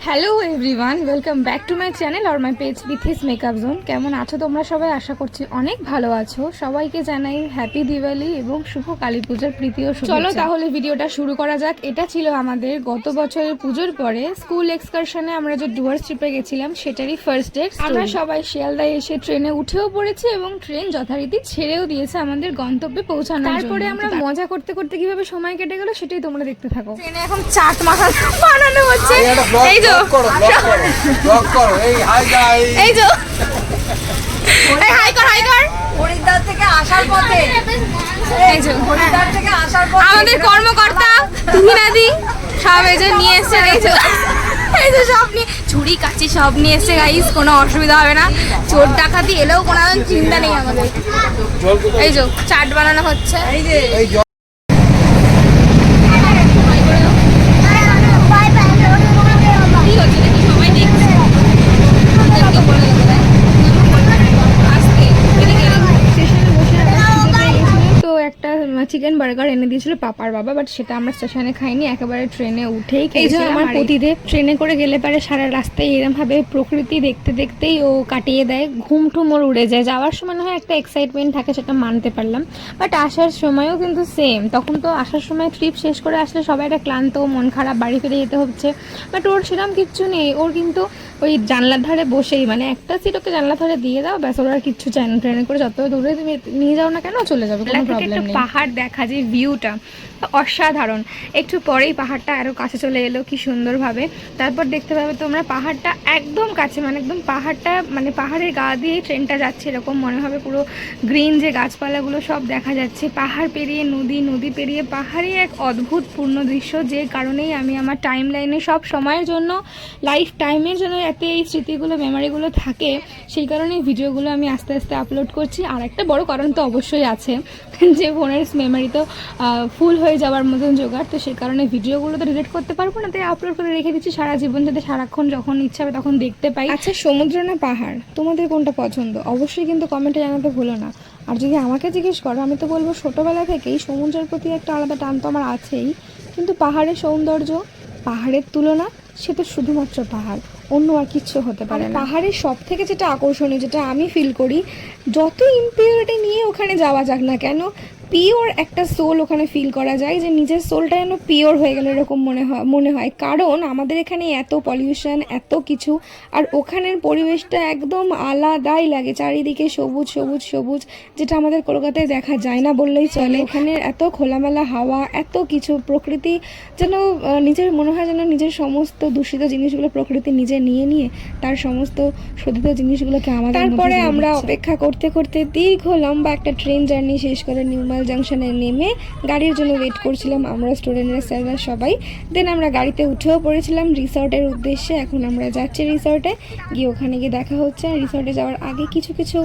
Hello everyone, welcome back to my channel আর my page with his makeup zone. কেমন আছো তোমরা সবাই? আশা করছি অনেক ভালো আছো। সবাইকে জানাই হ্যাপি দিওয়ালি এবং শুভ কালী পূজার প্রীতি ও শুভেচ্ছা। চলো তাহলে ভিডিওটা শুরু করা যাক। এটা ছিল আমাদের গত বছরের পুজোর পরে স্কুল এক্সকারশনে আমরা যে ডুয়ার্স ট্রিপে গেছিলাম সেটারই ফার্স্ট ডে। আমরা সবাই শিয়ালদায় এসে ট্রেনে উঠেও পড়েছি এবং ট্রেন যথারীতি ছেড়েও দিয়েছে আমাদের গন্তব্যে পৌঁছানোর জন্য। তারপরে আমরা মজা করতে করতে কিভাবে সময় কেটে গেল সেটাই তোমরা দেখতে থাকো। ট্রেনে এখন চাট মাখা বানানো হচ্ছে। এই যে আমাদের কর্মকর্তা তুহিনাদি সব এই যে নিয়ে এসছে, এই যে সব নিয়ে ছুরি কাচি সব নিয়ে এসছে গাইস, কোনো অসুবিধা হবে না। চোর ডাকাতি এলেও কোনো চিন্তা নেই আমাদের। এই যে চাট বানানো হচ্ছে। এই যে চিকেন বার্গার এনে দিয়েছিল পাপার বাবা, বাট সেটা আমরা স্টেশনে খাইনি, একেবারে ট্রেনে উঠেই খেয়েছিলাম। আমার প্রতিদিন ট্রেনে করে গেলে পারে সারা রাস্তায় এরমভাবে প্রকৃতি দেখতে দেখতেই ও কাটিয়ে দেয়, ঘুম টুম ওর উড়ে যায়। যাওয়ার সময় না হয় একটা এক্সাইটমেন্ট থাকে, সেটা মানতে পারলাম, বাট আসার সময়ও কিন্তু সেম। তখন তো আসার সময় ট্রিপ শেষ করে আসলে সবাই একটা ক্লান্ত, মন খারাপ, বাড়ি ফিরে যেতে হচ্ছে, বাট ওর সেরকম কিচ্ছু নেই। ওর কিন্তু ওই জানলার ধারে বসেই, মানে একটা সিট ওকে জানলার ধারে দিয়ে দাও, ব্যাস, ওর আর কিচ্ছু চাই না। ট্রেনে করে যত দূরে তুমি নিয়ে যাও না কেন চলে যাবে, কোনো প্রবলেম নেই। পাহাড় দেখা যে ভিউটা অসাধারণ। একটু পরেই পাহাড়টা আরও কাছে চলে এলো কি সুন্দরভাবে। তারপর দেখতে পাবে তোমরা পাহাড়টা একদম কাছে, মানে একদম পাহাড়টা, মানে পাহাড়ের গা দিয়েই ট্রেনটা যাচ্ছে, এরকম মনে হবে। পুরো গ্রিন যে গাছপালাগুলো সব দেখা যাচ্ছে, পাহাড় পেরিয়ে নদী, নদী পেরিয়ে পাহাড়ে, এক অদ্ভুতপূর্ণ দৃশ্য। যে কারণেই আমি আমার টাইম লাইনে সব সময়ের জন্য, লাইফ টাইমের জন্য যাতে এই স্মৃতিগুলো, মেমোরিগুলো থাকে, সেই কারণেই ভিডিওগুলো আমি আস্তে আস্তে আপলোড করছি। আর একটা বড় কারণ তো অবশ্যই আছে, যে ফোনের মেমোরি তো ফুল হয়ে যাওয়ার মতন জোগাড়, তো সেই কারণে ভিডিওগুলো তো ডিলিট করতে পারবো না, তাই আপলোড করে রেখে দিচ্ছি সারা জীবন, যাতে সারাক্ষণ যখন ইচ্ছা হবে তখন দেখতে পাই। আচ্ছা, সমুদ্র না পাহাড়, তোমাদের কোনটা পছন্দ? অবশ্যই কিন্তু কমেন্টে জানাতে ভুলো না। আর যদি আমাকে জিজ্ঞেস করো, আমি তো বলবো ছোটোবেলা থেকেই সমুদ্রের প্রতি একটা আলাদা টান তো আমার আছেই, কিন্তু পাহাড়ের সৌন্দর্য, পাহাড়ের তুলনা, সে তো শুধুমাত্র পাহাড়, অন্য আর কিচ্ছু হতে পারে না। পাহাড়ের সব থেকে যেটা আকর্ষণীয়, যেটা আমি ফিল করি, যত ইম্পিউরিটি নিয়ে ওখানে যাওয়া যাক না কেন, পিওর একটা সোল ওখানে ফিল করা যায়, যে নিজের সোলটা যেন পিওর হয়ে গেল এরকম মনে হয়। কারণ আমাদের এখানে এত পলিউশন, এত কিছু, আর ওখানের পরিবেশটা একদম আলাদাই লাগে, চারিদিকে সবুজ সবুজ সবুজ, যেটা আমাদের কলকাতায় দেখা যায় না বললেই চলে। ওখানের এত খোলামেলা হাওয়া, এত কিছু, প্রকৃতি যেন নিজের, মনে হয় যেন নিজের সমস্ত দূষিত জিনিসগুলো প্রকৃতি নিজে নিয়ে নিয়ে তার সমস্ত শোধিত জিনিসগুলোকে আমাদের। তারপরে আমরা অপেক্ষা করতে করতে দীর্ঘ লম্বা একটা ট্রেন জার্নি শেষ করে নিউমাল জাংশনে নেমে গাড়ির জন্য ওয়েট করছিলাম আমরা স্টুডেন্টরা, স্যাররা সবাই। দেন আমরা গাড়িতে উঠেও পড়েছিলাম রিসর্টের উদ্দেশ্যে। এখন আমরা যাচ্ছি রিসর্টে, গিয়ে ওখানে গিয়ে দেখা হচ্ছে। রিসর্টে যাওয়ার আগে কিছু কিছু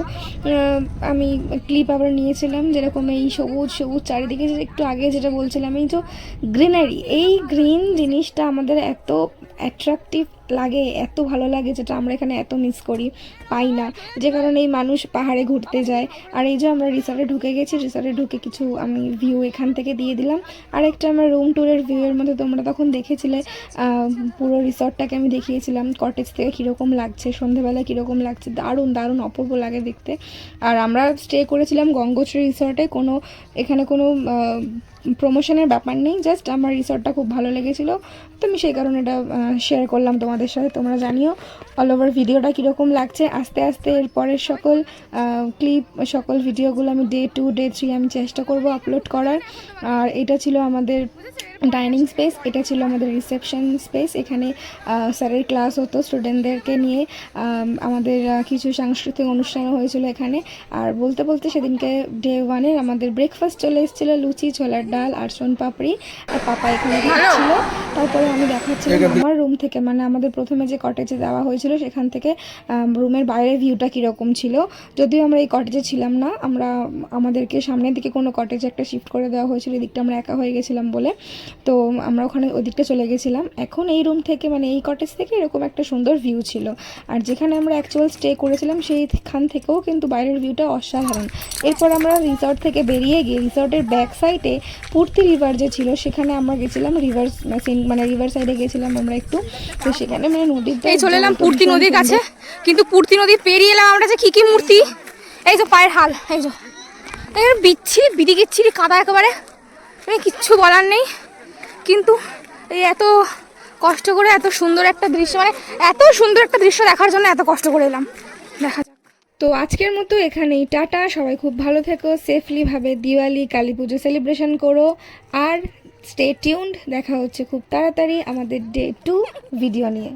আমি ক্লিপ আবার নিয়েছিলাম, যেরকম এই সবুজ সবুজ চারিদিকে, যে একটু আগে যেটা বলছিলাম, এই যে গ্রিনারি, এই গ্রিন জিনিসটা আমাদের এত অ্যাট্রাকটিভ লাগে, এত ভালো লাগে, যেটা আমরা এখানে এত মিস করি, পাই না, যে কারণে এই মানুষ পাহাড়ে ঘুরতে যায়। আর এই যে আমরা রিসর্টে ঢুকে গেছি, রিসর্টে ঢুকে কিছু আমি ভিউ এখান থেকে দিয়ে দিলাম। আর একটা আমার রুম ট্যুরের ভিউয়ের মধ্যে তোমরা তখন দেখেছিলে, পুরো রিসর্টটাকে আমি দেখিয়েছিলাম কটেজ থেকে কীরকম লাগছে, সন্ধ্যেবেলায় কীরকম লাগছে, দারুণ দারুণ অপূর্ব লাগে দেখতে। আর আমরা স্টে করেছিলাম গঙ্গোত্রী রিসর্টে, এখানে কোনো প্রমোশনের ব্যাপার নেই, জাস্ট আমার রিসর্টটা খুব ভালো লেগেছিলো, তো আমি সেই কারণে এটা শেয়ার করলাম তোমাদের সাথে। তোমরা জানিও অল ওভার ভিডিওটা কীরকম লাগছে। আস্তে আস্তে এর পরের সকল ক্লিপ, সকল ভিডিওগুলো আমি ডে 2 ডে 3 আমি চেষ্টা করব আপলোড করার। আর এটা ছিল আমাদের ডাইনিং স্পেস, এটা ছিল আমাদের রিসেপশন স্পেস। এখানে স্যারের ক্লাস হতো, স্টুডেন্টদেরকে নিয়ে আমাদের কিছু সাংস্কৃতিক অনুষ্ঠানও হয়েছিল এখানে। আর বলতে বলতে সেদিনকে ডে 1-এর আমাদের ব্রেকফাস্ট চলে এসেছিলো, লুচি, ছোলার ডাল আর সোন পাপড়ি, আর পাপা এখানে ছিল। তারপরে আমি দেখাচ্ছিলাম আমার রুম থেকে, মানে আমাদের প্রথমে যে কটেজে দেওয়া হয়েছিল সেখান থেকে রুমের বাইরের ভিউটা কীরকম ছিল। যদিও আমরা এই কটেজে ছিলাম না, আমাদেরকে সামনের দিকে কোনো কটেজে একটা শিফট করে দেওয়া হয়েছিল, এদিকটা আমরা একা হয়ে গেছিলাম বলে, তো আমরা ওখানে ওই দিকটা চলে গেছিলাম। এখন এই রুম থেকে, মানে এই কটেজ থেকে এরকম একটা সুন্দর ভিউ ছিল। আর যেখানে আমরা অ্যাকচুয়াল স্টে করেছিলাম সেইখান থেকেও কিন্তু বাইরের ভিউটা অসাধারণ। এরপর আমরা রিসর্ট থেকে বেরিয়ে গিয়ে রিসর্টের ব্যাক সাইডে পূর্তি রিভার যে ছিল সেখানে আমরা গেছিলাম, রিভার সাইডে গেছিলাম আমরা একটু। তো সেখানে মানে নদীতে চলে এলাম পূর্তি নদীর কাছে, কিন্তু পূর্তি নদী পেরিয়ে এলাম আমরা যে কি মূর্তি, এই যে পায়ের হাল, এই যে বিচ্ছিরি বিড়ি কাদা একেবারে, কিচ্ছু বলার নেই। কিন্তু এই এত কষ্ট করে এত সুন্দর একটা দৃশ্য, মানে এত সুন্দর একটা দৃশ্য দেখার জন্য এত কষ্ট করে এলাম। দেখা যাক। তো আজকের মতো এখানেই টাটা, সবাই খুব ভালো থেকো, সেফলিভাবে দিওয়ালি কালী পুজো সেলিব্রেশন করো, আর স্টে টিউনড। দেখা হচ্ছে খুব তাড়াতাড়ি আমাদের ডে 2 ভিডিও নিয়ে।